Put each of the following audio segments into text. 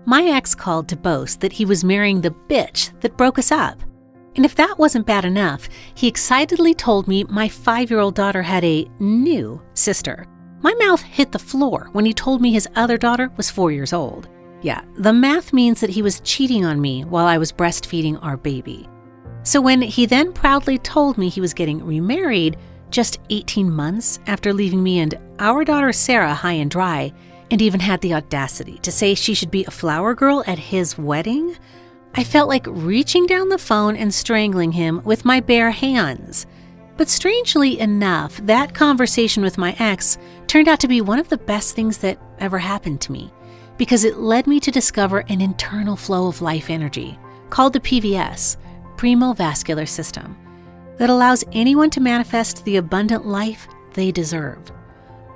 My ex called to boast that he was marrying the bitch that broke us up. And if that wasn't bad enough, he excitedly told me my 5-year-old daughter had a new sister. My mouth hit the floor when he told me his other daughter was 4 years old. Yeah, the math means that he was cheating on me while I was breastfeeding our baby. So when he then proudly told me he was getting remarried just 18 months after leaving me and our daughter Sarah high and dry, and even had the audacity to say she should be a flower girl at his wedding, I felt like reaching down the phone and strangling him with my bare hands. But strangely enough, that conversation with my ex turned out to be one of the best things that ever happened to me, because it led me to discover an internal flow of life energy called the PVS, Primo Vascular System, that allows anyone to manifest the abundant life they deserve.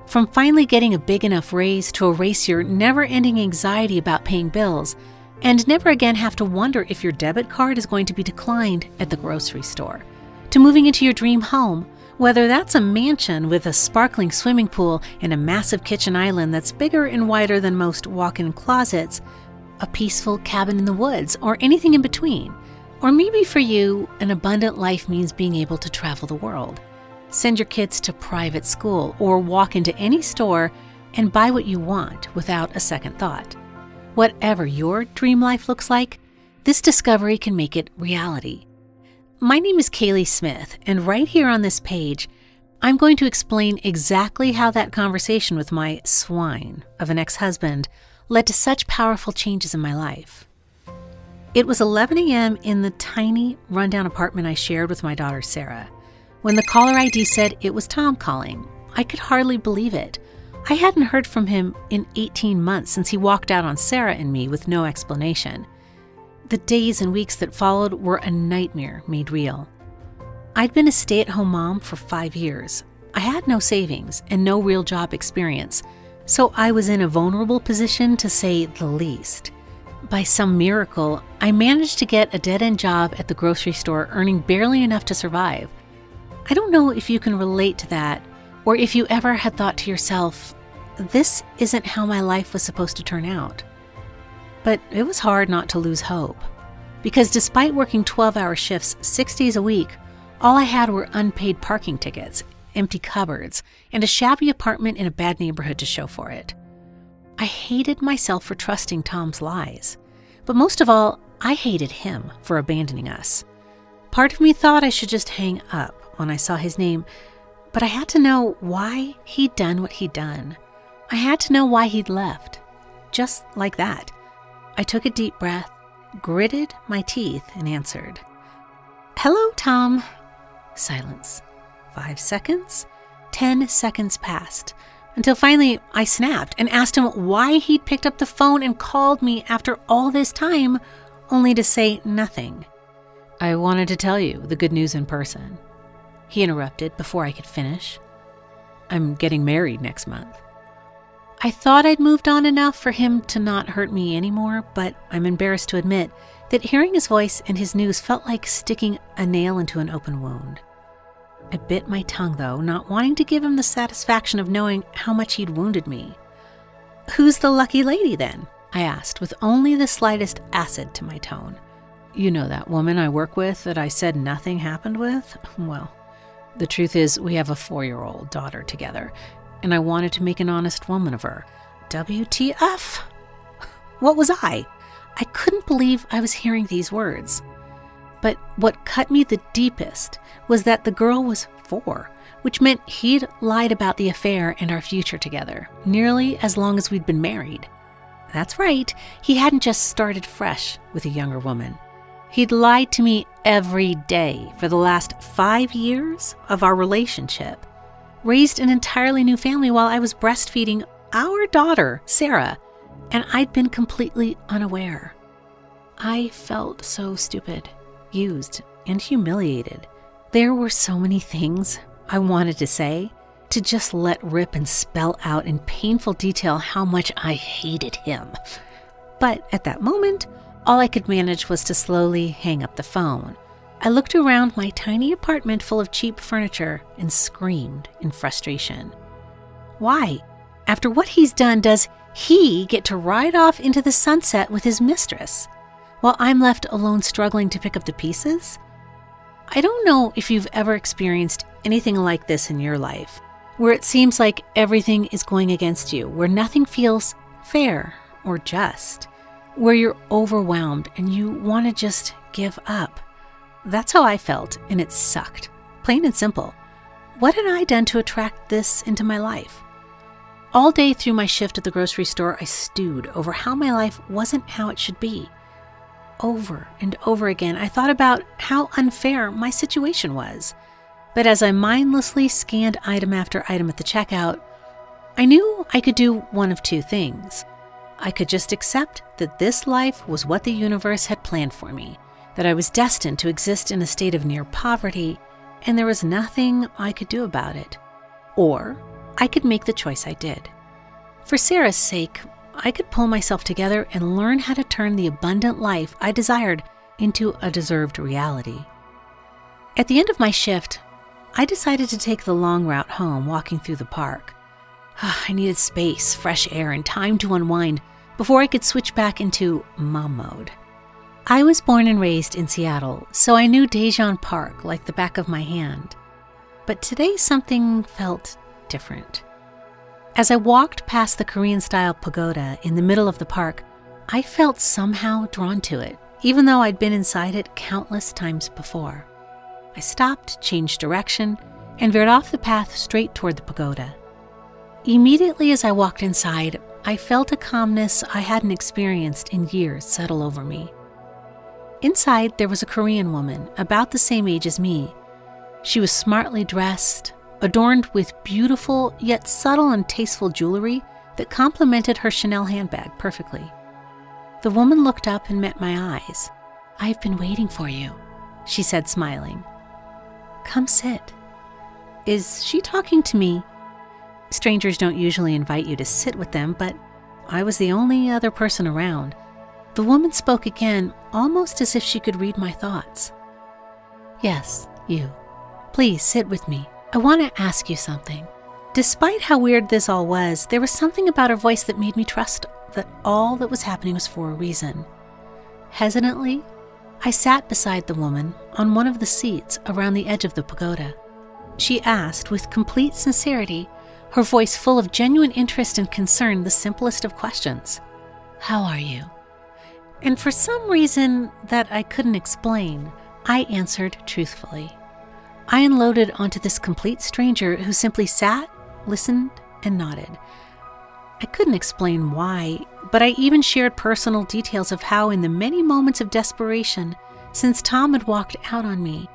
From finally getting a big enough raise to erase your never-ending anxiety about paying bills, and never again have to wonder if your debit card is going to be declined at the grocery store, to moving into your dream home, whether that's a mansion with a sparkling swimming pool and a massive kitchen island that's bigger and wider than most walk-in closets, a peaceful cabin in the woods, or anything in between. Or maybe for you, an abundant life means being able to travel the world, send your kids to private school, or walk into any store and buy what you want without a second thought. Whatever your dream life looks like, this discovery can make it reality. My name is Kaylee Smith, and right here on this page, I'm going to explain exactly how that conversation with my swine of an ex-husband led to such powerful changes in my life. It was 11 a.m. in the tiny, rundown apartment I shared with my daughter Sarah. When the caller ID said it was Tom calling, I could hardly believe it. I hadn't heard from him in 18 months since he walked out on Sarah and me with no explanation. The days and weeks that followed were a nightmare made real. I'd been a stay-at-home mom for 5 years. I had no savings and no real job experience, so I was in a vulnerable position to say the least. By some miracle, I managed to get a dead-end job at the grocery store, earning barely enough to survive. I don't know if you can relate to that, or if you ever had thought to yourself, this isn't how my life was supposed to turn out. But it was hard not to lose hope, because despite working 12-hour shifts 6 days a week, all I had were unpaid parking tickets, empty cupboards, and a shabby apartment in a bad neighborhood to show for it. I hated myself for trusting Tom's lies, but most of all, I hated him for abandoning us. Part of me thought I should just hang up when I saw his name, but I had to know why he'd done what he'd done. I had to know why he'd left. Just like that. I took a deep breath, gritted my teeth, and answered. "Hello, Tom." Silence. 5 seconds. 10 seconds passed, until finally I snapped and asked him why he'd picked up the phone and called me after all this time, only to say nothing. "I wanted to tell you the good news in person," he interrupted before I could finish. "I'm getting married next month." I thought I'd moved on enough for him to not hurt me anymore, but I'm embarrassed to admit that hearing his voice and his news felt like sticking a nail into an open wound. I bit my tongue, though, not wanting to give him the satisfaction of knowing how much he'd wounded me. "Who's the lucky lady, then?" I asked, with only the slightest acid to my tone. "You know that woman I work with that I said nothing happened with? Well, the truth is we have a 4-year-old daughter together, and I wanted to make an honest woman of her." WTF? What was I? I couldn't believe I was hearing these words. But what cut me the deepest was that the girl was 4, which meant he'd lied about the affair and our future together, nearly as long as we'd been married. That's right, he hadn't just started fresh with a younger woman. He'd lied to me every day for the last 5 years of our relationship, raised an entirely new family while I was breastfeeding our daughter, Sarah, and I'd been completely unaware. I felt so stupid, used, and humiliated. There were so many things I wanted to say, to just let rip and spell out in painful detail how much I hated him. But at that moment, all I could manage was to slowly hang up the phone. I looked around my tiny apartment full of cheap furniture and screamed in frustration. Why? After what he's done, does he get to ride off into the sunset with his mistress, while I'm left alone struggling to pick up the pieces? I don't know if you've ever experienced anything like this in your life, where it seems like everything is going against you, where nothing feels fair or just, where you're overwhelmed and you want to just give up. That's how I felt, and it sucked. Plain and simple. What had I done to attract this into my life? All day through my shift at the grocery store, I stewed over how my life wasn't how it should be. Over and over again, I thought about how unfair my situation was. But as I mindlessly scanned item after item at the checkout, I knew I could do one of two things. I could just accept that this life was what the universe had planned for me, that I was destined to exist in a state of near poverty, and there was nothing I could do about it. Or I could make the choice I did. For Sarah's sake, I could pull myself together and learn how to turn the abundant life I desired into a deserved reality. At the end of my shift, I decided to take the long route home, walking through the park. I needed space, fresh air, and time to unwind before I could switch back into mom mode. I was born and raised in Seattle, so I knew Daejeon Park like the back of my hand. But today something felt different. As I walked past the Korean-style pagoda in the middle of the park, I felt somehow drawn to it, even though I'd been inside it countless times before. I stopped, changed direction, and veered off the path straight toward the pagoda. Immediately as I walked inside, I felt a calmness I hadn't experienced in years settle over me. Inside, there was a Korean woman about the same age as me. She was smartly dressed, adorned with beautiful yet subtle and tasteful jewelry that complemented her Chanel handbag perfectly. The woman looked up and met my eyes. "I've been waiting for you," she said, smiling. "Come sit." Is she talking to me? Strangers don't usually invite you to sit with them, but I was the only other person around. The woman spoke again, almost as if she could read my thoughts. "Yes, you. Please sit with me. I want to ask you something." Despite how weird this all was, there was something about her voice that made me trust that all that was happening was for a reason. Hesitantly, I sat beside the woman on one of the seats around the edge of the pagoda. She asked with complete sincerity, her voice full of genuine interest and concern, the simplest of questions. "How are you?" And for some reason that I couldn't explain, I answered truthfully. I unloaded onto this complete stranger who simply sat, listened, and nodded. I couldn't explain why, but I even shared personal details of how in the many moments of desperation since Tom had walked out on me,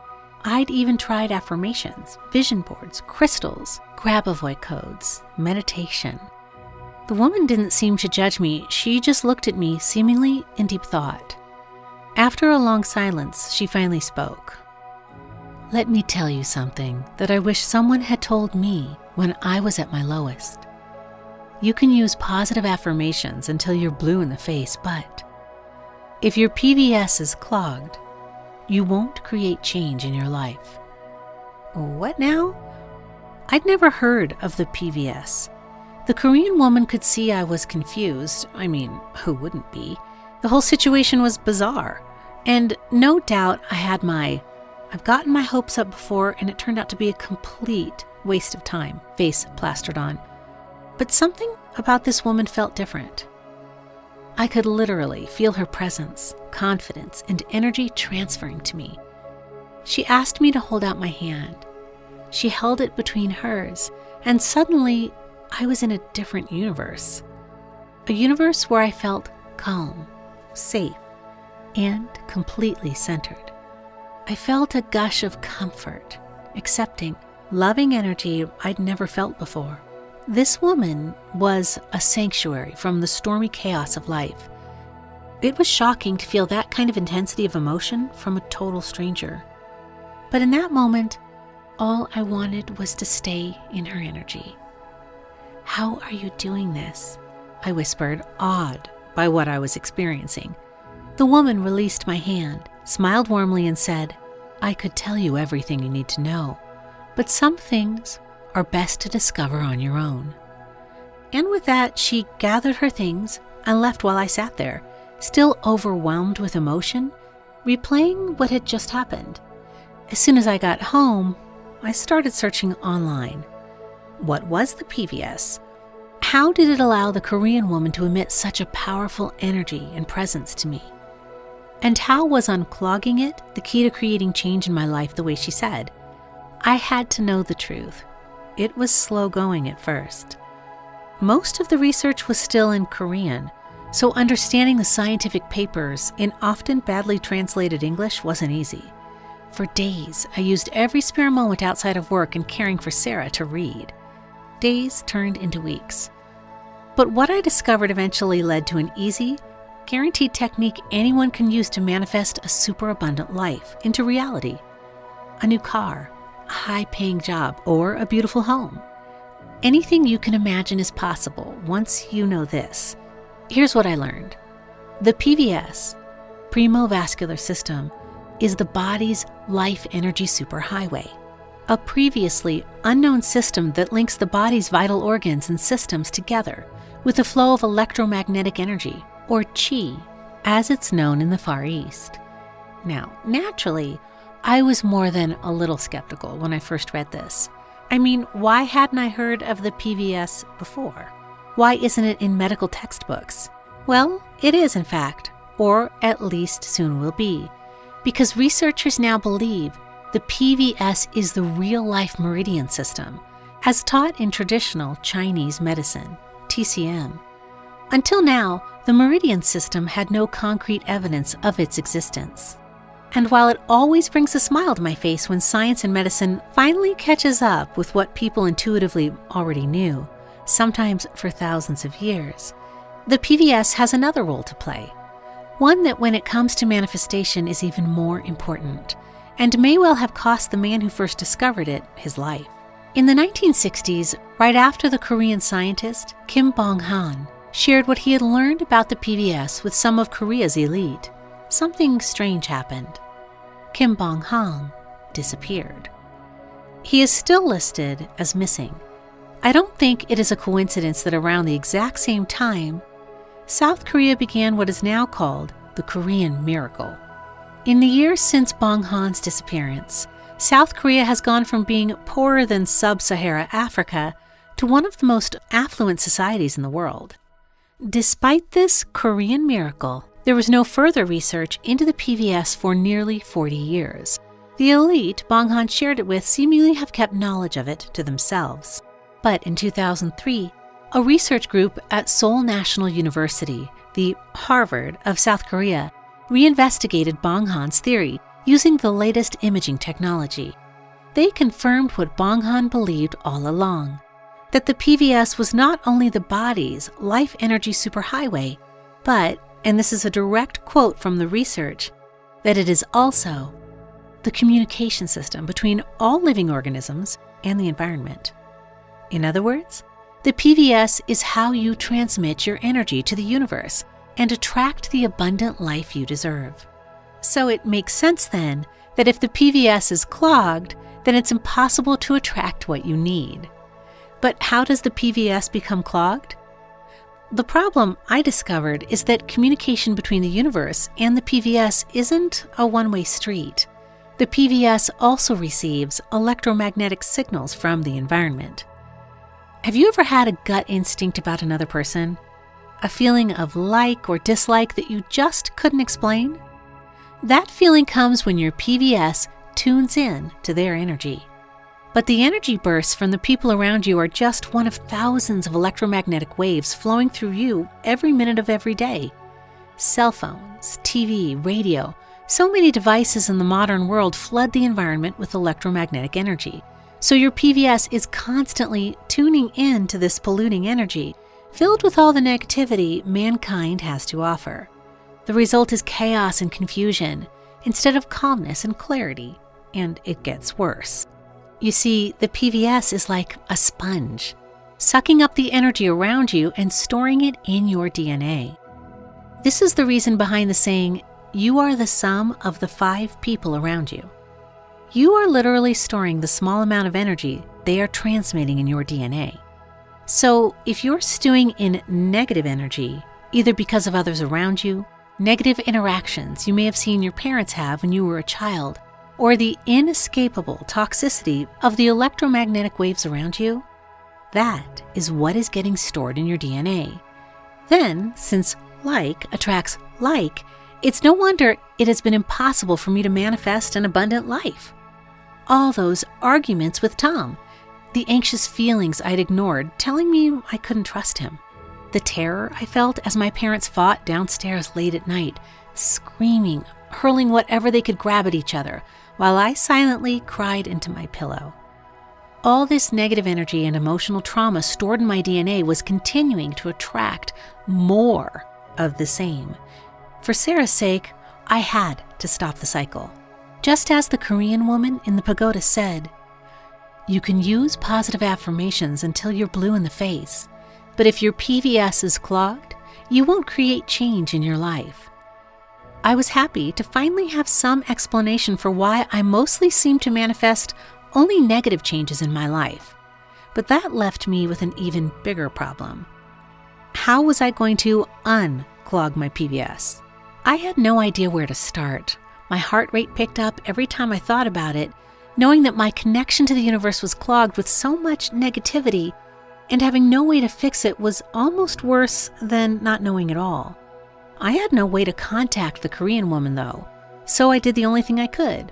I'd even tried affirmations, vision boards, crystals, grab-avoid codes, meditation. The woman didn't seem to judge me. She just looked at me, seemingly in deep thought. After a long silence, she finally spoke. "Let me tell you something that I wish someone had told me when I was at my lowest. You can use positive affirmations until you're blue in the face, but if your PVS is clogged, you won't create change in your life." What now? I'd never heard of the PVS. The Korean woman could see I was confused. I mean, who wouldn't be? The whole situation was bizarre. And no doubt I've gotten my hopes up before and it turned out to be a complete waste of time, face plastered on. But something about this woman felt different. I could literally feel her presence, confidence, and energy transferring to me. She asked me to hold out my hand. She held it between hers, and suddenly I was in a different universe. A universe where I felt calm, safe, and completely centered. I felt a gush of comfort, accepting, loving energy I'd never felt before. This woman was a sanctuary from the stormy chaos of life. It was shocking to feel that kind of intensity of emotion from a total stranger. But in that moment, all I wanted was to stay in her energy. "How are you doing this?" I whispered, awed by what I was experiencing. The woman released my hand, smiled warmly, and said, "I could tell you everything you need to know, but some things are best to discover on your own." And with that, she gathered her things and left while I sat there, still overwhelmed with emotion, replaying what had just happened. As soon as I got home, I started searching online. What was the PVS? How did it allow the Korean woman to emit such a powerful energy and presence to me? And how was unclogging it the key to creating change in my life the way she said? I had to know the truth. It was slow going at first. Most of the research was still in Korean, so understanding the scientific papers in often badly translated English wasn't easy. For days, I used every spare moment outside of work and caring for Sarah to read. Days turned into weeks. But what I discovered eventually led to an easy, guaranteed technique anyone can use to manifest a superabundant life into reality. A new car, a high-paying job, or a beautiful home. Anything you can imagine is possible once you know this. Here's what I learned. The PVS, Premovascular System, is the body's life energy superhighway, a previously unknown system that links the body's vital organs and systems together with the flow of electromagnetic energy, or Qi, as it's known in the Far East. Now, naturally, I was more than a little skeptical when I first read this. I mean, why hadn't I heard of the PVS before? Why isn't it in medical textbooks? Well, it is in fact, or at least soon will be, because researchers now believe the PVS is the real-life meridian system, as taught in traditional Chinese medicine, TCM. Until now, the meridian system had no concrete evidence of its existence. And while it always brings a smile to my face when science and medicine finally catches up with what people intuitively already knew, sometimes for thousands of years, the PVS has another role to play. One that when it comes to manifestation is even more important, and may well have cost the man who first discovered it his life. In the 1960s, right after the Korean scientist Kim Bong-han shared what he had learned about the PVS with some of Korea's elite, something strange happened. Kim Bong-han disappeared. He is still listed as missing. I don't think it is a coincidence that around the exact same time, South Korea began what is now called the Korean Miracle. In the years since Bong-han's disappearance, South Korea has gone from being poorer than sub-Sahara Africa to one of the most affluent societies in the world. Despite this Korean miracle, there was no further research into the PVS for nearly 40 years. The elite Bong-han shared it with seemingly have kept knowledge of it to themselves. But in 2003, a research group at Seoul National University, the Harvard of South Korea, reinvestigated Bong-han's theory using the latest imaging technology. They confirmed what Bong-han believed all along, that the PVS was not only the body's life energy superhighway, but, and this is a direct quote from the research, that it is also the communication system between all living organisms and the environment. In other words, the PVS is how you transmit your energy to the universe and attract the abundant life you deserve. So it makes sense then that if the PVS is clogged, then it's impossible to attract what you need. But how does the PVS become clogged? The problem I discovered is that communication between the universe and the PVS isn't a one-way street. The PVS also receives electromagnetic signals from the environment. Have you ever had a gut instinct about another person? A feeling of like or dislike that you just couldn't explain? That feeling comes when your PVS tunes in to their energy. But the energy bursts from the people around you are just one of thousands of electromagnetic waves flowing through you every minute of every day. Cell phones, TV, radio, so many devices in the modern world flood the environment with electromagnetic energy. So your PVS is constantly tuning in to this polluting energy, filled with all the negativity mankind has to offer. The result is chaos and confusion, instead of calmness and clarity, and it gets worse. You see, the PVS is like a sponge, sucking up the energy around you and storing it in your DNA. This is the reason behind the saying, you are the sum of the 5 people around you. You are literally storing the small amount of energy they are transmitting in your DNA. So if you're stewing in negative energy, either because of others around you, negative interactions you may have seen your parents have when you were a child, or the inescapable toxicity of the electromagnetic waves around you, that is what is getting stored in your DNA. Then, since like attracts like, it's no wonder it has been impossible for me to manifest an abundant life. All those arguments with Tom, the anxious feelings I'd ignored telling me I couldn't trust him, the terror I felt as my parents fought downstairs late at night, screaming, hurling whatever they could grab at each other, while I silently cried into my pillow. All this negative energy and emotional trauma stored in my DNA was continuing to attract more of the same. For Sarah's sake, I had to stop the cycle. Just as the Korean woman in the pagoda said, "You can use positive affirmations until you're blue in the face, but if your PVS is clogged, you won't create change in your life." I was happy to finally have some explanation for why I mostly seemed to manifest only negative changes in my life. But that left me with an even bigger problem. How was I going to unclog my PVS? I had no idea where to start. My heart rate picked up every time I thought about it, knowing that my connection to the universe was clogged with so much negativity, and having no way to fix it was almost worse than not knowing at all. I had no way to contact the Korean woman, though, so I did the only thing I could.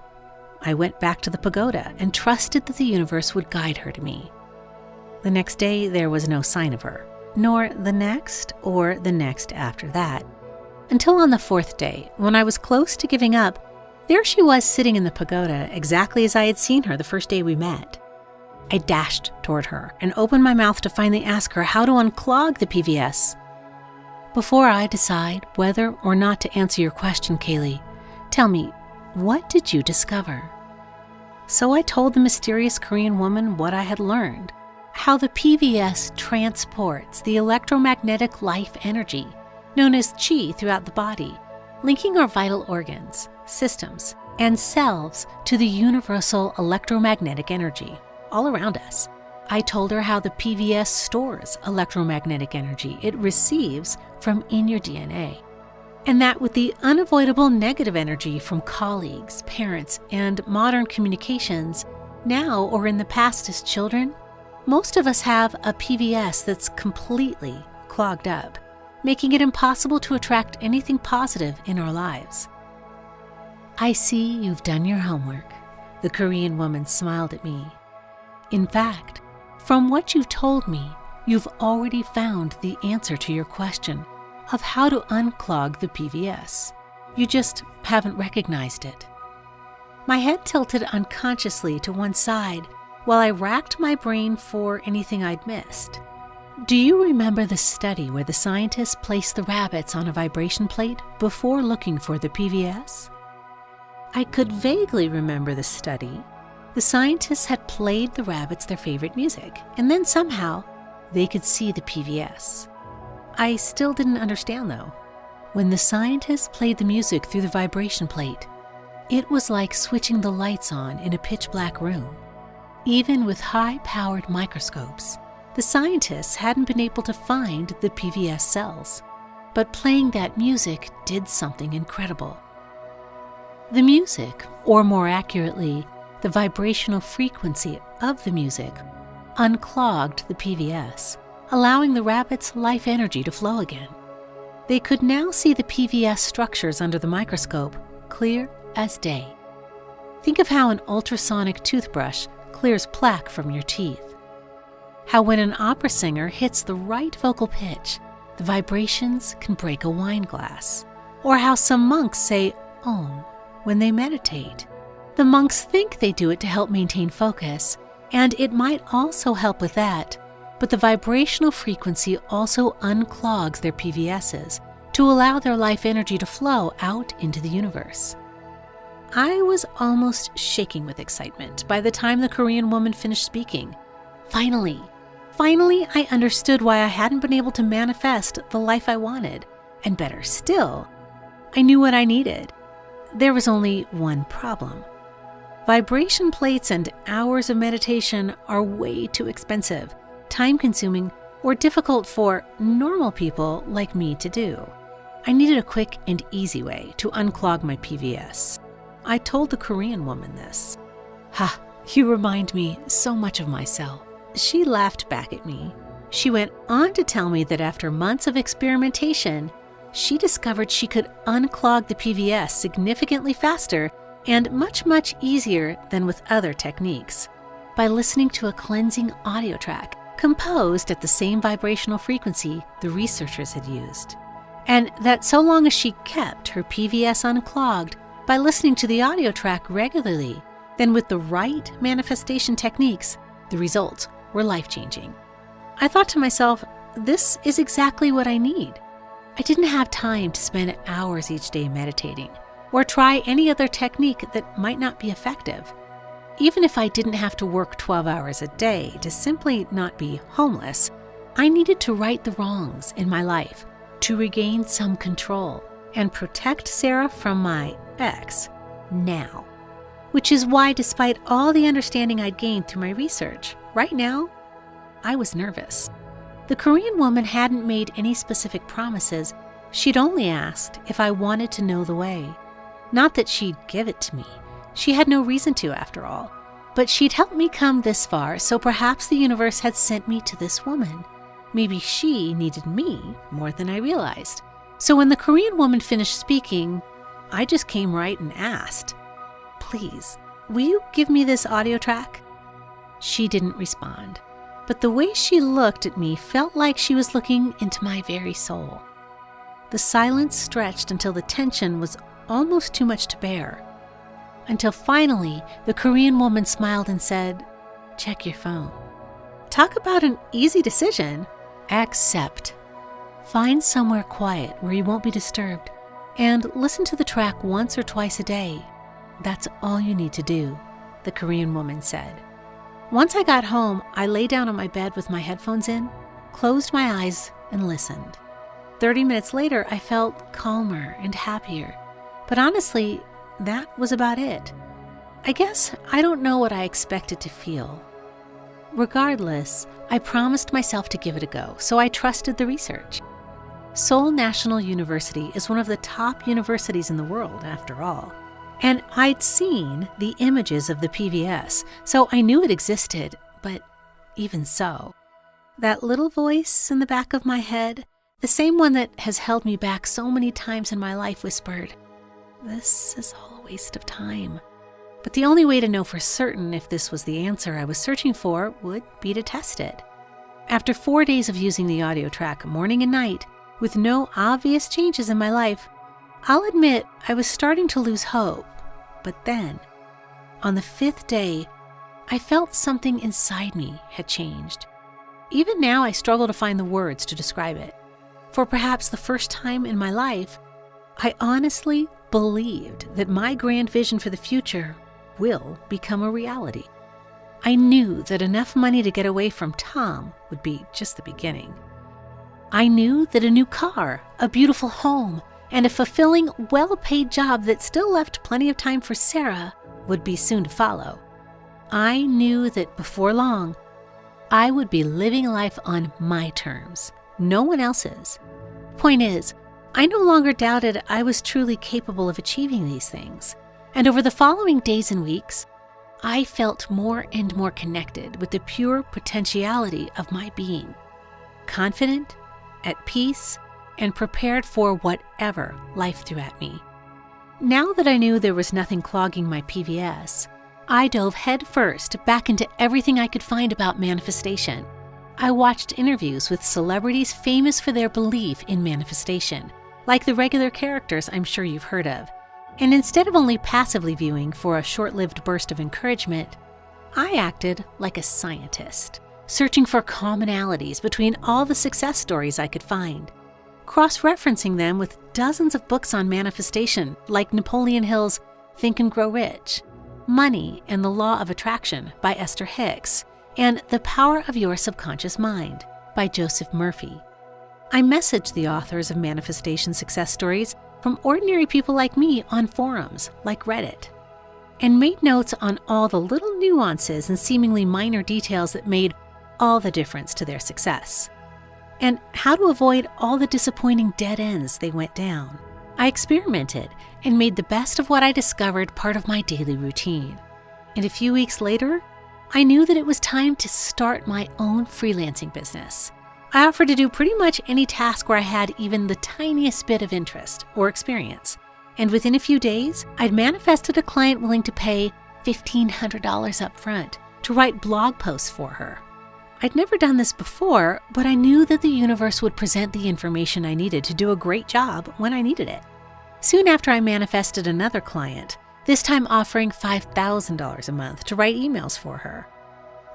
I went back to the pagoda and trusted that the universe would guide her to me. The next day, there was no sign of her, nor the next or the next after that, until on the fourth day, when I was close to giving up, there she was sitting in the pagoda exactly as I had seen her the first day we met. I dashed toward her and opened my mouth to finally ask her how to unclog the PVS. Before I decide whether or not to answer your question, Kaylee, tell me, what did you discover? So I told the mysterious Korean woman what I had learned, how the PVS transports the electromagnetic life energy, known as chi, throughout the body, linking our vital organs, systems, and selves to the universal electromagnetic energy all around us. I told her how the PVS stores electromagnetic energy it receives from in your DNA, and that with the unavoidable negative energy from colleagues, parents, and modern communications, now or in the past as children, most of us have a PVS that's completely clogged up, making it impossible to attract anything positive in our lives. "I see you've done your homework," the Korean woman smiled at me. "In fact, from what you've told me, you've already found the answer to your question of how to unclog the PVS. You just haven't recognized it." My head tilted unconsciously to one side while I racked my brain for anything I'd missed. Do you remember the study where the scientists placed the rabbits on a vibration plate before looking for the PVS? I could vaguely remember the study. The scientists had played the rabbits their favorite music, and then somehow they could see the PVS. I still didn't understand, though. When the scientists played the music through the vibration plate, it was like switching the lights on in a pitch-black room. Even with high-powered microscopes, the scientists hadn't been able to find the PVS cells, but playing that music did something incredible. The music, or more accurately, the vibrational frequency of the music, unclogged the PVS, allowing the rabbits' life energy to flow again. They could now see the PVS structures under the microscope, clear as day. Think of how an ultrasonic toothbrush clears plaque from your teeth. How when an opera singer hits the right vocal pitch, the vibrations can break a wine glass. Or how some monks say Om when they meditate. The monks think they do it to help maintain focus, and it might also help with that, but the vibrational frequency also unclogs their PVSs to allow their life energy to flow out into the universe. I was almost shaking with excitement by the time the Korean woman finished speaking. Finally, I understood why I hadn't been able to manifest the life I wanted, and better still, I knew what I needed. There was only one problem. Vibration plates and hours of meditation are way too expensive, time-consuming, or difficult for normal people like me to do. I needed a quick and easy way to unclog my PVS. I told the Korean woman this. "Ha, you remind me so much of myself." She laughed back at me. She went on to tell me that after months of experimentation, she discovered she could unclog the PVS significantly faster and much, much easier than with other techniques by listening to a cleansing audio track composed at the same vibrational frequency the researchers had used. And that so long as she kept her PVS unclogged by listening to the audio track regularly, then with the right manifestation techniques, the results were life-changing. I thought to myself, this is exactly what I need. I didn't have time to spend hours each day meditating or try any other technique that might not be effective. Even if I didn't have to work 12 hours a day to simply not be homeless, I needed to right the wrongs in my life, to regain some control and protect Sarah from my ex now. Which is why, despite all the understanding I'd gained through my research, right now, I was nervous. The Korean woman hadn't made any specific promises. She'd only asked if I wanted to know the way. Not that she'd give it to me. She had no reason to, after all. But she'd helped me come this far, so perhaps the universe had sent me to this woman. Maybe she needed me more than I realized. So when the Korean woman finished speaking, I just came right and asked, "Please, will you give me this audio track?" She didn't respond, but the way she looked at me felt like she was looking into my very soul. The silence stretched until the tension was almost too much to bear. Until finally, the Korean woman smiled and said, "Check your phone." Talk about an easy decision. Accept. Find somewhere quiet where you won't be disturbed and listen to the track once or twice a day. That's all you need to do, the Korean woman said. Once I got home, I lay down on my bed with my headphones in, closed my eyes, and listened. 30 minutes later, I felt calmer and happier. But honestly, that was about it. I guess I don't know what I expected to feel. Regardless, I promised myself to give it a go, so I trusted the research. Seoul National University is one of the top universities in the world, after all. And I'd seen the images of the PVS, so I knew it existed, but even so, that little voice in the back of my head, the same one that has held me back so many times in my life, whispered, "This is all a waste of time." But the only way to know for certain if this was the answer I was searching for would be to test it. After 4 days of using the audio track morning and night, with no obvious changes in my life, I'll admit I was starting to lose hope. But then, on the 5th day, I felt something inside me had changed. Even now, I struggle to find the words to describe it. For perhaps the first time in my life, I honestly believed that my grand vision for the future will become a reality. I knew that enough money to get away from Tom would be just the beginning. I knew that a new car, a beautiful home, and a fulfilling, well-paid job that still left plenty of time for Sarah would be soon to follow. I knew that before long, I would be living life on my terms, no one else's. Point is, I no longer doubted I was truly capable of achieving these things. And over the following days and weeks, I felt more and more connected with the pure potentiality of my being, confident, at peace, and prepared for whatever life threw at me. Now that I knew there was nothing clogging my PVS, I dove headfirst back into everything I could find about manifestation. I watched interviews with celebrities famous for their belief in manifestation, like the regular characters I'm sure you've heard of. And instead of only passively viewing for a short-lived burst of encouragement, I acted like a scientist, searching for commonalities between all the success stories I could find, cross-referencing them with dozens of books on manifestation, like Napoleon Hill's Think and Grow Rich, Money and the Law of Attraction by Esther Hicks, and The Power of Your Subconscious Mind by Joseph Murphy. I messaged the authors of manifestation success stories from ordinary people like me on forums like Reddit, and made notes on all the little nuances and seemingly minor details that made all the difference to their success. and how to avoid all the disappointing dead ends they went down. I experimented and made the best of what I discovered part of my daily routine. And a few weeks later, I knew that it was time to start my own freelancing business. I offered to do pretty much any task where I had even the tiniest bit of interest or experience. And within a few days, I'd manifested a client willing to pay $1,500 up front to write blog posts for her. I'd never done this before, but I knew that the universe would present the information I needed to do a great job when I needed it. Soon after, I manifested another client, this time offering $5,000 a month to write emails for her.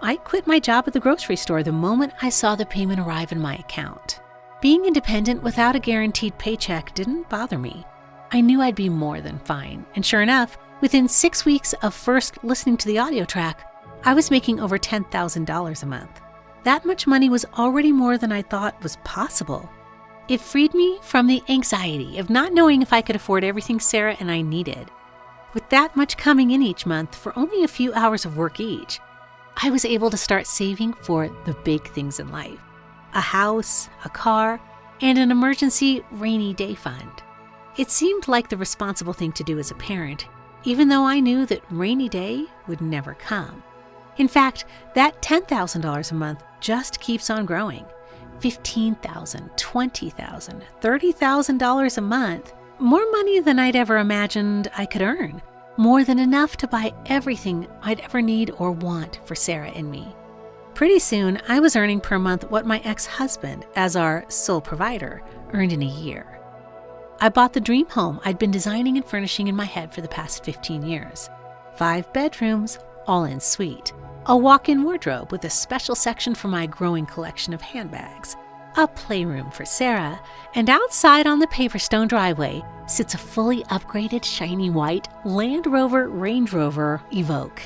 I quit my job at the grocery store the moment I saw the payment arrive in my account. Being independent without a guaranteed paycheck didn't bother me. I knew I'd be more than fine, and sure enough, within 6 weeks of first listening to the audio track, I was making over $10,000 a month. That much money was already more than I thought was possible. It freed me from the anxiety of not knowing if I could afford everything Sarah and I needed. With that much coming in each month for only a few hours of work each, I was able to start saving for the big things in life: a house, a car, and an emergency rainy day fund. It seemed like the responsible thing to do as a parent, even though I knew that rainy day would never come. In fact, that $10,000 a month just keeps on growing. $15,000, $20,000, $30,000 a month. More money than I'd ever imagined I could earn. More than enough to buy everything I'd ever need or want for Sarah and me. Pretty soon, I was earning per month what my ex-husband, as our sole provider, earned in a year. I bought the dream home I'd been designing and furnishing in my head for the past 15 years. 5 bedrooms, all en suite. A walk-in wardrobe with a special section for my growing collection of handbags. A playroom for Sarah, and outside on the Paperstone driveway sits a fully upgraded shiny white Land Rover Range Rover Evoque.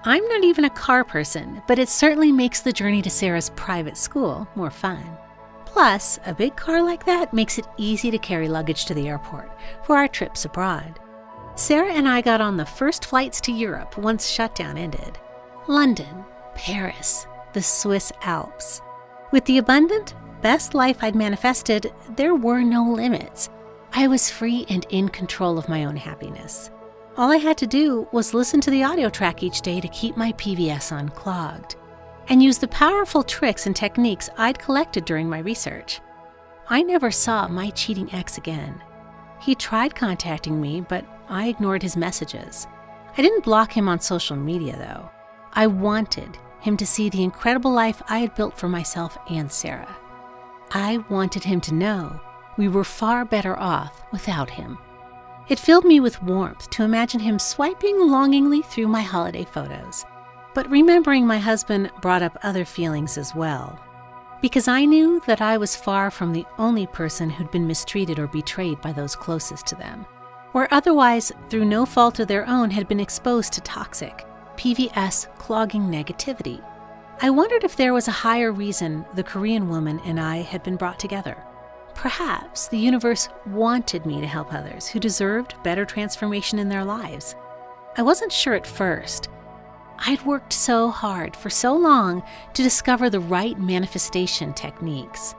I'm not even a car person, but it certainly makes the journey to Sarah's private school more fun. Plus, a big car like that makes it easy to carry luggage to the airport for our trips abroad. Sarah and I got on the first flights to Europe once shutdown ended. London, Paris, the Swiss Alps. With the abundant, best life I'd manifested, there were no limits. I was free and in control of my own happiness. All I had to do was listen to the audio track each day to keep my PVS unclogged, and use the powerful tricks and techniques I'd collected during my research. I never saw my cheating ex again. He tried contacting me, but I ignored his messages. I didn't block him on social media, though. I wanted him to see the incredible life I had built for myself and Sarah. I wanted him to know we were far better off without him. It filled me with warmth to imagine him swiping longingly through my holiday photos. But remembering my husband brought up other feelings as well, because I knew that I was far from the only person who'd been mistreated or betrayed by those closest to them, or otherwise, through no fault of their own, had been exposed to toxic, PVS clogging negativity. I wondered if there was a higher reason the Korean woman and I had been brought together. Perhaps the universe wanted me to help others who deserved better transformation in their lives. I wasn't sure at first. I'd worked so hard for so long to discover the right manifestation techniques.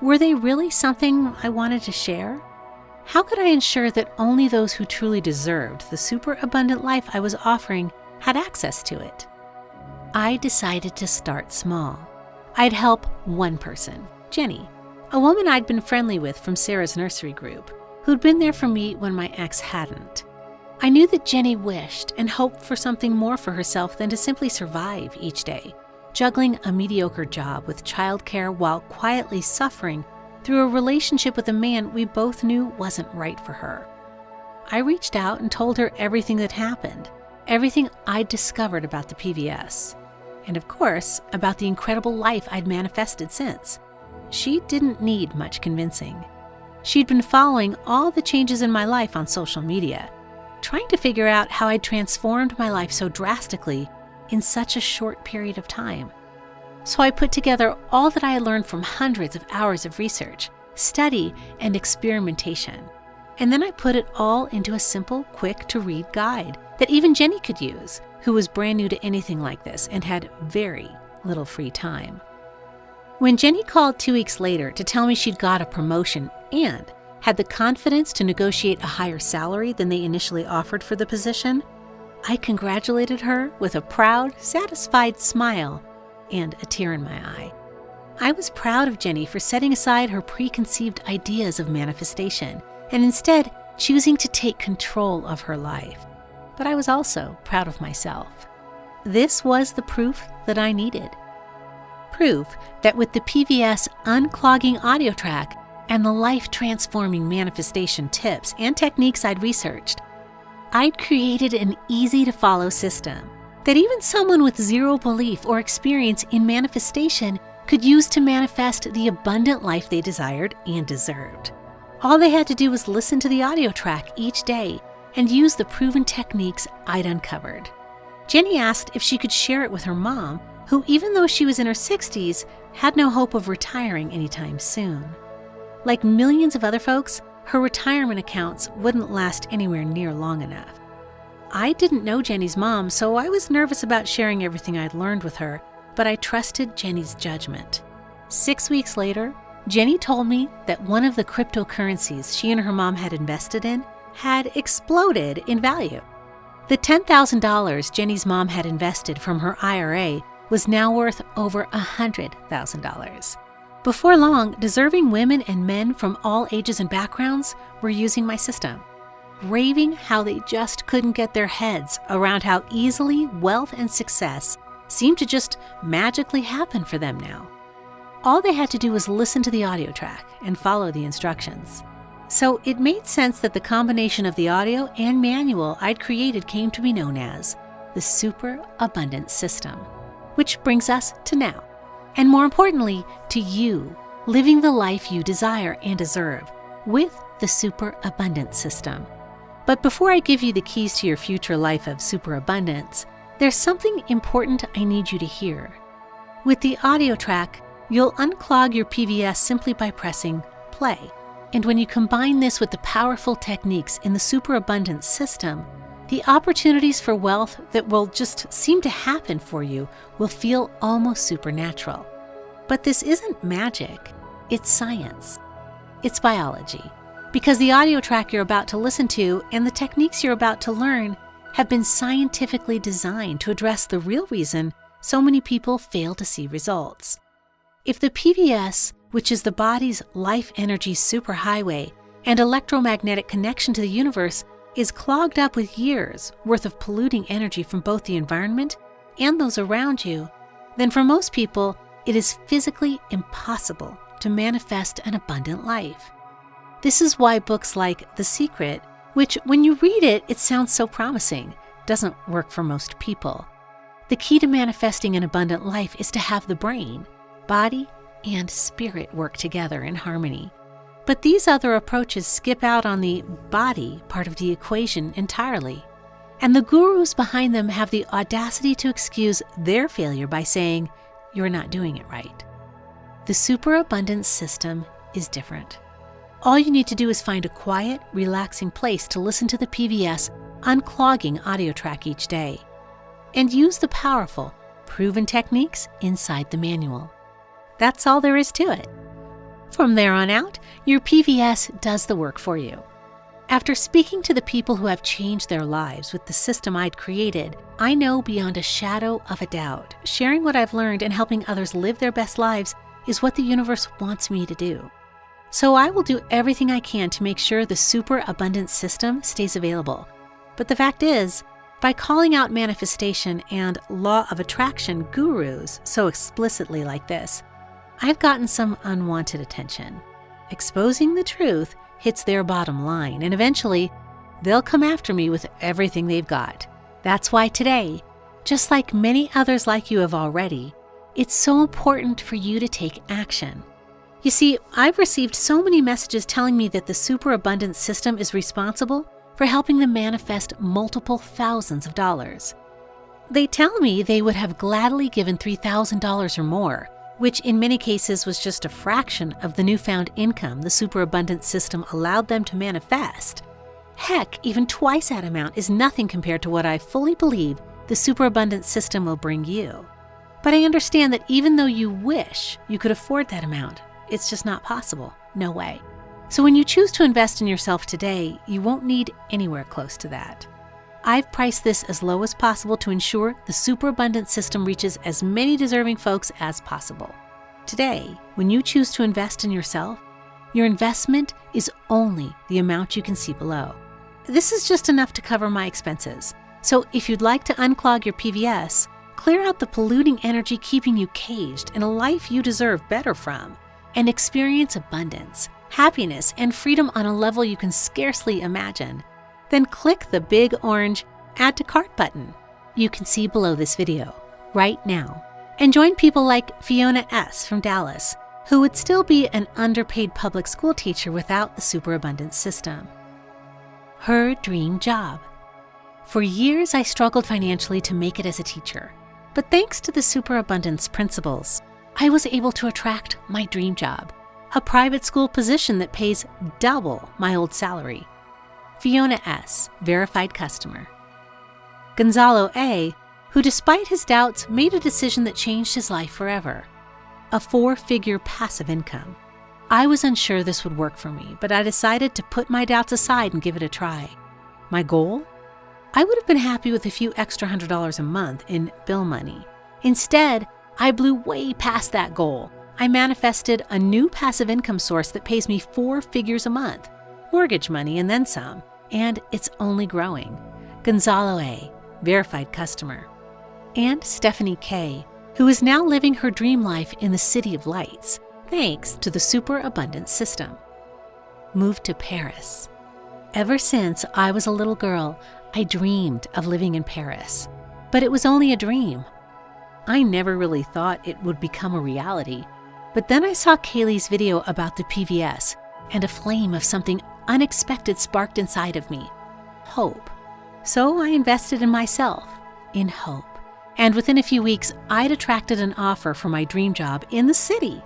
Were they really something I wanted to share? How could I ensure that only those who truly deserved the superabundant life I was offering had access to it? I decided to start small. I'd help one person, Jenny, a woman I'd been friendly with from Sarah's nursery group, who'd been there for me when my ex hadn't. I knew that Jenny wished and hoped for something more for herself than to simply survive each day, juggling a mediocre job with childcare while quietly suffering through a relationship with a man we both knew wasn't right for her. I reached out and told her everything that happened, everything I'd discovered about the PVS, and of course, about the incredible life I'd manifested since. She didn't need much convincing. She'd been following all the changes in my life on social media, trying to figure out how I'd transformed my life so drastically in such a short period of time. So I put together all that I had learned from hundreds of hours of research, study, and experimentation. And then I put it all into a simple, quick-to-read guide that even Jenny could use, who was brand new to anything like this and had very little free time. When Jenny called 2 weeks later to tell me she'd got a promotion and had the confidence to negotiate a higher salary than they initially offered for the position, I congratulated her with a proud, satisfied smile and a tear in my eye. I was proud of Jenny for setting aside her preconceived ideas of manifestation and instead choosing to take control of her life. But I was also proud of myself. This was the proof that I needed. Proof that with the PVS unclogging audio track and the life-transforming manifestation tips and techniques I'd researched, I'd created an easy-to-follow system that even someone with zero belief or experience in manifestation could use to manifest the abundant life they desired and deserved. All they had to do was listen to the audio track each day and use the proven techniques I'd uncovered. Jenny asked if she could share it with her mom, who, even though she was in her 60s, had no hope of retiring anytime soon. Like millions of other folks, her retirement accounts wouldn't last anywhere near long enough. I didn't know Jenny's mom, so I was nervous about sharing everything I'd learned with her, but I trusted Jenny's judgment. 6 weeks later, Jenny told me that one of the cryptocurrencies she and her mom had invested in had exploded in value. The $10,000 Jenny's mom had invested from her IRA was now worth over $100,000. Before long, deserving women and men from all ages and backgrounds were using my system, raving how they just couldn't get their heads around how easily wealth and success seemed to just magically happen for them now. All they had to do was listen to the audio track and follow the instructions. So it made sense that the combination of the audio and manual I'd created came to be known as the superabundance system, which brings us to now. And more importantly, to you, living the life you desire and deserve with the superabundance system. But before I give you the keys to your future life of superabundance, there's something important I need you to hear. With the audio track, you'll unclog your PVS simply by pressing play. And when you combine this with the powerful techniques in the superabundance system, the opportunities for wealth that will just seem to happen for you will feel almost supernatural. But this isn't magic, it's science. It's biology. Because the audio track you're about to listen to and the techniques you're about to learn have been scientifically designed to address the real reason so many people fail to see results. If the PVS, which is the body's life energy superhighway and electromagnetic connection to the universe, is clogged up with years worth of polluting energy from both the environment and those around you, then for most people, it is physically impossible to manifest an abundant life. This is why books like The Secret, which when you read it, it sounds so promising, doesn't work for most people. The key to manifesting an abundant life is to have the brain, body, and spirit work together in harmony. But these other approaches skip out on the body part of the equation entirely. And the gurus behind them have the audacity to excuse their failure by saying, "You're not doing it right." The superabundance system is different. All you need to do is find a quiet, relaxing place to listen to the PVS unclogging audio track each day, and use the powerful, proven techniques inside the manual. That's all there is to it. From there on out, your PVS does the work for you. After speaking to the people who have changed their lives with the system I'd created, I know beyond a shadow of a doubt, sharing what I've learned and helping others live their best lives is what the universe wants me to do. So I will do everything I can to make sure the superabundance system stays available. But the fact is, by calling out manifestation and law of attraction gurus so explicitly like this, I've gotten some unwanted attention. Exposing the truth hits their bottom line, and eventually, they'll come after me with everything they've got. That's why today, just like many others like you have already, it's so important for you to take action. You see, I've received so many messages telling me that the superabundance system is responsible for helping them manifest multiple thousands of dollars. They tell me they would have gladly given $3,000 or more, which in many cases was just a fraction of the newfound income the superabundance system allowed them to manifest. Heck, even twice that amount is nothing compared to what I fully believe the superabundance system will bring you. But I understand that even though you wish you could afford that amount, it's just not possible. No way. So when you choose to invest in yourself today, you won't need anywhere close to that. I've priced this as low as possible to ensure the superabundance system reaches as many deserving folks as possible. Today, when you choose to invest in yourself, your investment is only the amount you can see below. This is just enough to cover my expenses. So if you'd like to unclog your PVS, clear out the polluting energy keeping you caged in a life you deserve better from, and experience abundance, happiness, and freedom on a level you can scarcely imagine, then click the big orange Add to Cart button you can see below this video right now, and join people like Fiona S. from Dallas, who would still be an underpaid public school teacher without the superabundance system. Her dream job. For years, I struggled financially to make it as a teacher, but thanks to the superabundance principles, I was able to attract my dream job, a private school position that pays double my old salary. Fiona S., verified customer. Gonzalo A., who despite his doubts made a decision that changed his life forever, a 4-figure passive income. I was unsure this would work for me, but I decided to put my doubts aside and give it a try. My goal? I would have been happy with a few extra $100 a month in bill money. Instead, I blew way past that goal. I manifested a new passive income source that pays me 4 figures a month, mortgage money and then some, and it's only growing. Gonzalo A., verified customer. And Stephanie K., who is now living her dream life in the City of Lights, thanks to the superabundance system. Moved to Paris. Ever since I was a little girl, I dreamed of living in Paris, but it was only a dream. I never really thought it would become a reality, but then I saw Kaylee's video about the PVS, and a flame of something unexpected sparked inside of me. Hope. So I invested in myself, in hope. And within a few weeks, I'd attracted an offer for my dream job in the city.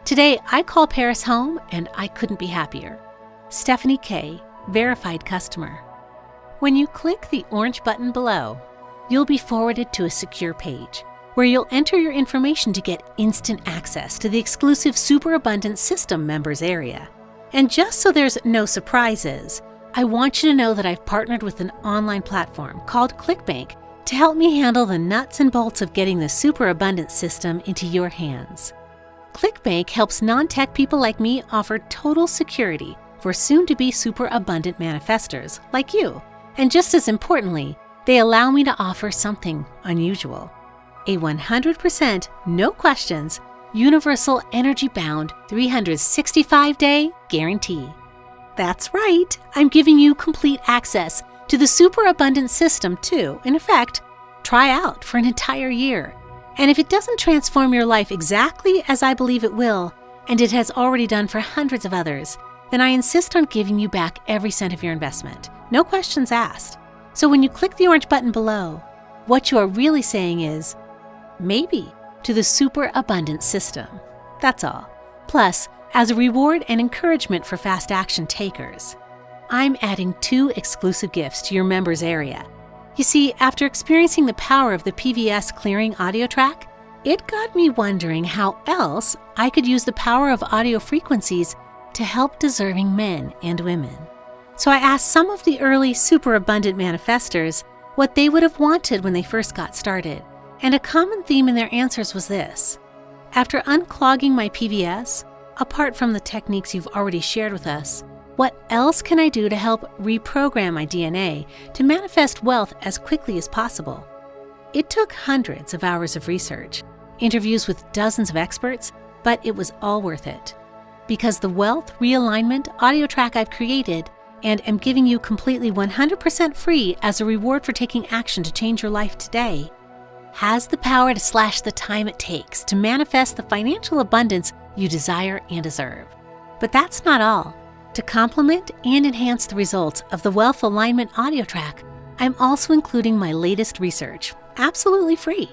Today, I call Paris home, and I couldn't be happier. Stephanie K., verified customer. When you click the orange button below, you'll be forwarded to a secure page where you'll enter your information to get instant access to the exclusive superabundance system members area. And just so there's no surprises, I want you to know that I've partnered with an online platform called ClickBank to help me handle the nuts and bolts of getting the superabundance system into your hands. ClickBank helps non-tech people like me offer total security for soon-to-be superabundant manifestors like you. And just as importantly, they allow me to offer something unusual. A 100%, no questions, universal energy-bound 365-day guarantee. That's right, I'm giving you complete access to the superabundance system to, in effect, try out for an entire year. And if it doesn't transform your life exactly as I believe it will, and it has already done for hundreds of others, then I insist on giving you back every cent of your investment. No questions asked. So when you click the orange button below, what you are really saying is, maybe, to the superabundance system. That's all. Plus, as a reward and encouragement for fast action takers, I'm adding 2 exclusive gifts to your members area. You see, after experiencing the power of the PVS clearing audio track, it got me wondering how else I could use the power of audio frequencies to help deserving men and women. So I asked some of the early superabundant manifestors what they would have wanted when they first got started, and a common theme in their answers was this. After unclogging my PVS, apart from the techniques you've already shared with us, what else can I do to help reprogram my DNA to manifest wealth as quickly as possible? It took hundreds of hours of research, interviews with dozens of experts, but it was all worth it. Because the wealth realignment audio track I've created and am giving you completely 100% free as a reward for taking action to change your life today, has the power to slash the time it takes to manifest the financial abundance you desire and deserve. But that's not all. To complement and enhance the results of the Wealth Alignment audio track, I'm also including my latest research, absolutely free.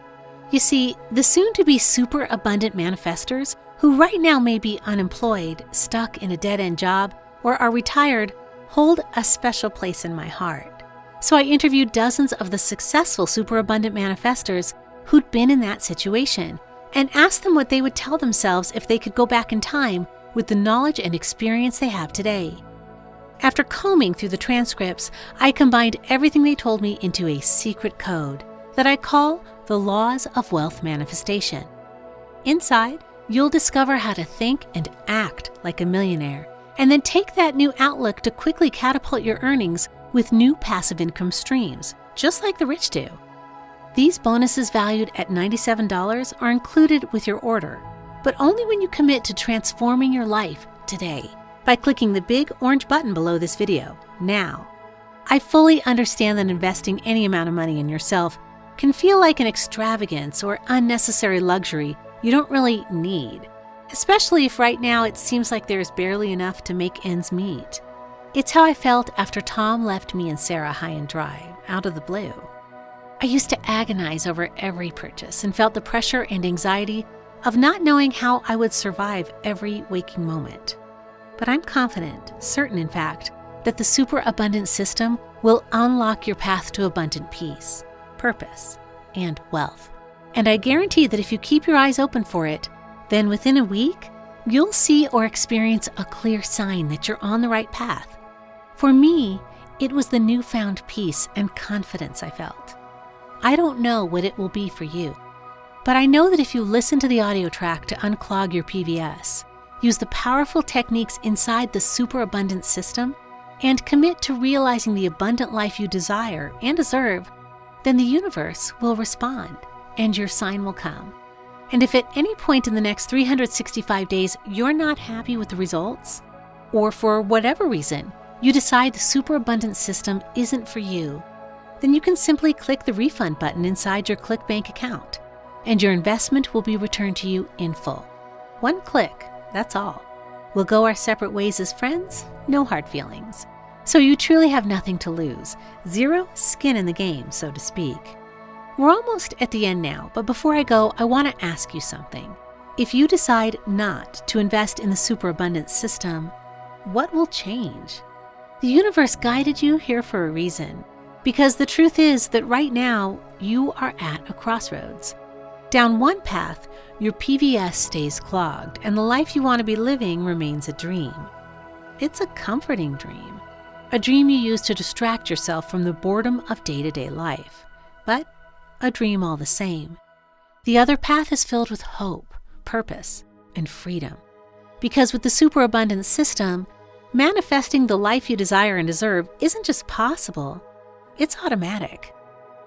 You see, the soon-to-be super-abundant manifestors who right now may be unemployed, stuck in a dead-end job, or are retired, hold a special place in my heart. So I interviewed dozens of the successful superabundant manifestors who'd been in that situation and asked them what they would tell themselves if they could go back in time with the knowledge and experience they have today. After combing through the transcripts, I combined everything they told me into a secret code that I call the Laws of Wealth Manifestation. Inside, you'll discover how to think and act like a millionaire, and then take that new outlook to quickly catapult your earnings with new passive income streams, just like the rich do. These bonuses valued at $97 are included with your order, but only when you commit to transforming your life today by clicking the big orange button below this video, now. I fully understand that investing any amount of money in yourself can feel like an extravagance or unnecessary luxury you don't really need, especially if right now it seems like there's barely enough to make ends meet. It's how I felt after Tom left me and Sarah high and dry, out of the blue. I used to agonize over every purchase and felt the pressure and anxiety of not knowing how I would survive every waking moment. But I'm confident, certain in fact, that the superabundance system will unlock your path to abundant peace, purpose, and wealth. And I guarantee that if you keep your eyes open for it, then within a week, you'll see or experience a clear sign that you're on the right path. For me, it was the newfound peace and confidence I felt. I don't know what it will be for you, but I know that if you listen to the audio track to unclog your PVS, use the powerful techniques inside the superabundance system, and commit to realizing the abundant life you desire and deserve, then the universe will respond and your sign will come. And if at any point in the next 365 days you're not happy with the results, or for whatever reason you decide the superabundance system isn't for you, then you can simply click the refund button inside your ClickBank account, and your investment will be returned to you in full. One click, that's all. We'll go our separate ways as friends, no hard feelings. So you truly have nothing to lose, zero skin in the game, so to speak. We're almost at the end now, but before I go, I want to ask you something. If you decide not to invest in the superabundance system, what will change? The universe guided you here for a reason, because the truth is that right now you are at a crossroads. Down one path, your PVS stays clogged, and the life you want to be living remains a dream. It's a comforting dream, a dream you use to distract yourself from the boredom of day-to-day life, but a dream all the same. The other path is filled with hope, purpose, and freedom. Because with the superabundance system, manifesting the life you desire and deserve isn't just possible, it's automatic.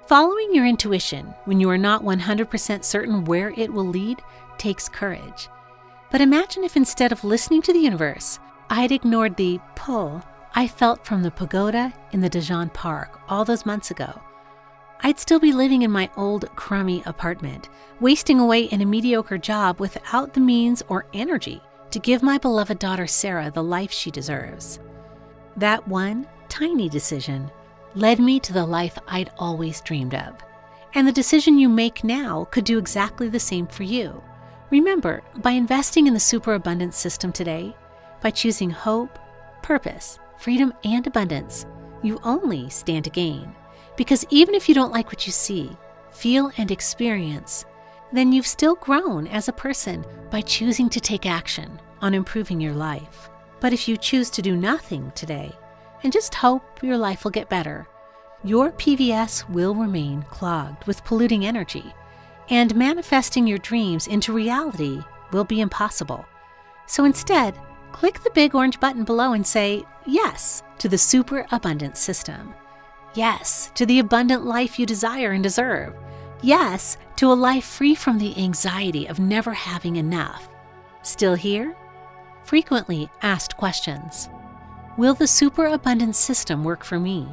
Following your intuition when you are not 100% certain where it will lead takes courage. But imagine if instead of listening to the universe, I'd ignored the pull I felt from the pagoda in the Dijon Park all those months ago. I'd still be living in my old, crummy apartment, wasting away in a mediocre job without the means or energy to give my beloved daughter Sarah the life she deserves. That one tiny decision led me to the life I'd always dreamed of. And the decision you make now could do exactly the same for you. Remember, by investing in the superabundance system today, by choosing hope, purpose, freedom, and abundance, you only stand to gain. Because even if you don't like what you see, feel, and experience, then you've still grown as a person by choosing to take action on improving your life. But if you choose to do nothing today, and just hope your life will get better, your PVS will remain clogged with polluting energy, and manifesting your dreams into reality will be impossible. So instead, click the big orange button below and say yes to the superabundance system. Yes to the abundant life you desire and deserve. Yes to a life free from the anxiety of never having enough. Still here? Frequently asked questions. Will the superabundance system work for me?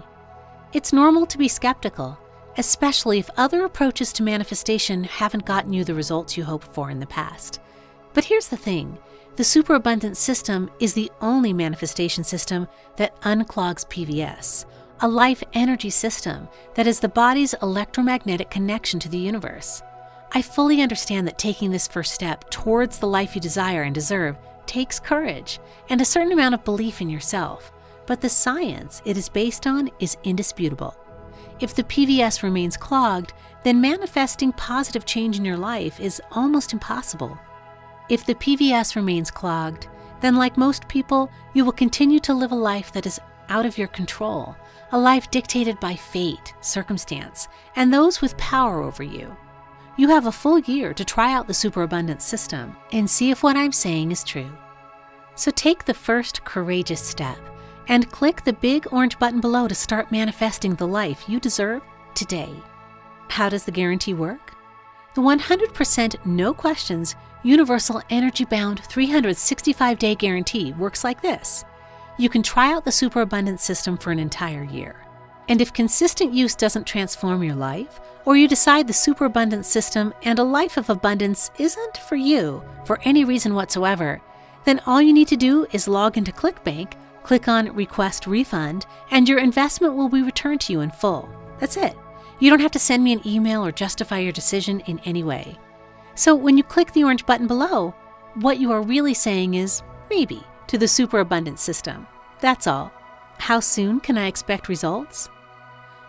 It's normal to be skeptical, especially if other approaches to manifestation haven't gotten you the results you hoped for in the past. But here's the thing. The superabundance system is the only manifestation system that unclogs PVS, a life energy system that is the body's electromagnetic connection to the universe. I fully understand that taking this first step towards the life you desire and deserve takes courage and a certain amount of belief in yourself, but the science it is based on is indisputable. If the PVS remains clogged, then manifesting positive change in your life is almost impossible. If the PVS remains clogged, then like most people, you will continue to live a life that is out of your control, a life dictated by fate, circumstance, and those with power over you. You have a full year to try out the superabundance system and see if what I'm saying is true. So take the first courageous step and click the big orange button below to start manifesting the life you deserve today. How does the guarantee work? The 100% no questions, universal energy-bound 365-day guarantee works like this. You can try out the superabundance system for an entire year. And if consistent use doesn't transform your life, or you decide the superabundance system and a life of abundance isn't for you for any reason whatsoever, then all you need to do is log into ClickBank, click on Request Refund, and your investment will be returned to you in full. That's it. You don't have to send me an email or justify your decision in any way. So when you click the orange button below, what you are really saying is maybe to the superabundance system. That's all. How soon can I expect results?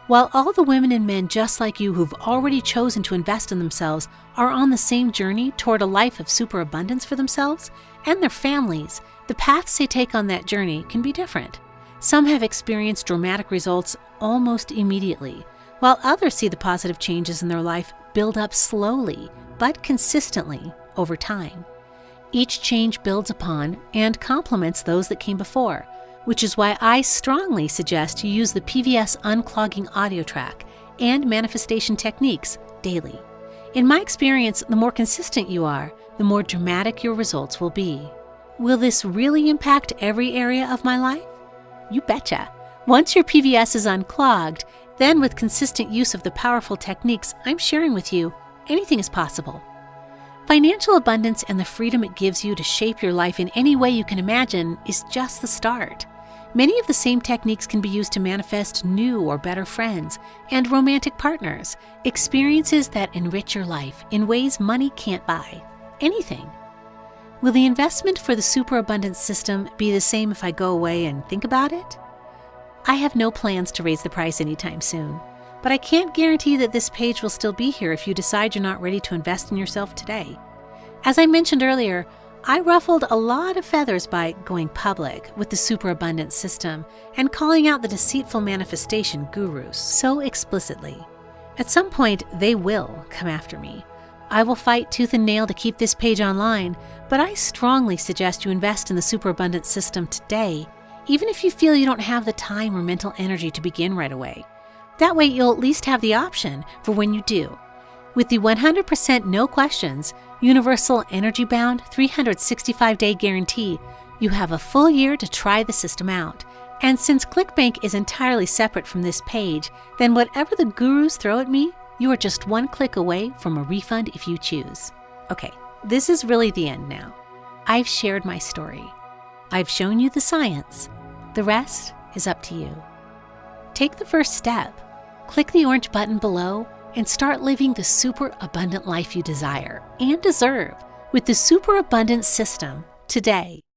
While all the women and men just like you who've already chosen to invest in themselves are on the same journey toward a life of superabundance for themselves and their families, the paths they take on that journey can be different. Some have experienced dramatic results almost immediately, while others see the positive changes in their life build up slowly but consistently over time. Each change builds upon and complements those that came before, which is why I strongly suggest you use the PVS unclogging audio track and manifestation techniques daily. In my experience, the more consistent you are, the more dramatic your results will be. Will this really impact every area of my life? You betcha. Once your PVS is unclogged, then with consistent use of the powerful techniques I'm sharing with you, anything is possible. Financial abundance and the freedom it gives you to shape your life in any way you can imagine is just the start. Many of the same techniques can be used to manifest new or better friends and romantic partners, experiences that enrich your life in ways money can't buy. Anything. Will the investment for the superabundance system be the same if I go away and think about it? I have no plans to raise the price anytime soon, but I can't guarantee that this page will still be here if you decide you're not ready to invest in yourself today. As I mentioned earlier, I ruffled a lot of feathers by going public with the superabundance system and calling out the deceitful manifestation gurus so explicitly. At some point, they will come after me. I will fight tooth and nail to keep this page online, but I strongly suggest you invest in the superabundance system today, even if you feel you don't have the time or mental energy to begin right away. That way, you'll at least have the option for when you do. With the 100% no questions, universal energy-bound 365-day guarantee, you have a full year to try the system out. And since ClickBank is entirely separate from this page, then whatever the gurus throw at me, you are just one click away from a refund if you choose. Okay, this is really the end now. I've shared my story. I've shown you the science. The rest is up to you. Take the first step. Click the orange button below and start living the super abundant life you desire and deserve with the superabundance system today.